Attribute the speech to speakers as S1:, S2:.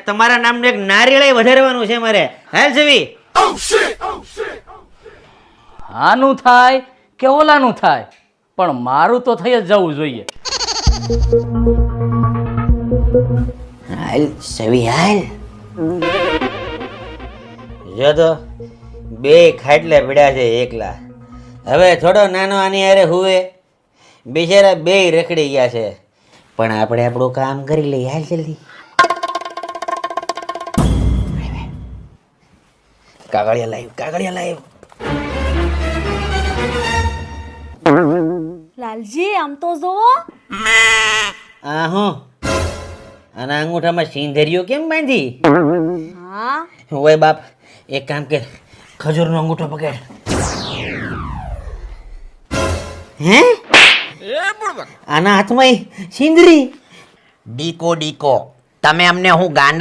S1: તમારા નામનું એક નારિયેળ વધારવાનું છે મારે. હાલ જવી.
S2: આનું થાય કે ઓલાનું થાય, પણ મારું તો થઈ જ જવું જોઈએ.
S1: હાલ સવી હાલ. જો તો બે ખાટલે પડ્યા છે એકલા. હવે થોડો નાનો આની હારે હુવે. બિચારા બે રખડી ગયા છે, પણ આપણે આપણું કામ કરી લઈએ. હાલ જલ્દી. કાગળિયા લાવ.
S3: લાલજી આમ તો જોવો.
S1: આ હું આના અંગૂઠામાં સિંધરીઓ કેમ બાંધી?
S3: હા
S1: ઓય બાપ, એક કામ કર, ખજૂરનો અંગૂઠો પકડ. હે આના હાથમાં સિંદરી?
S4: ડીકો તમે અમને હું ગાંડા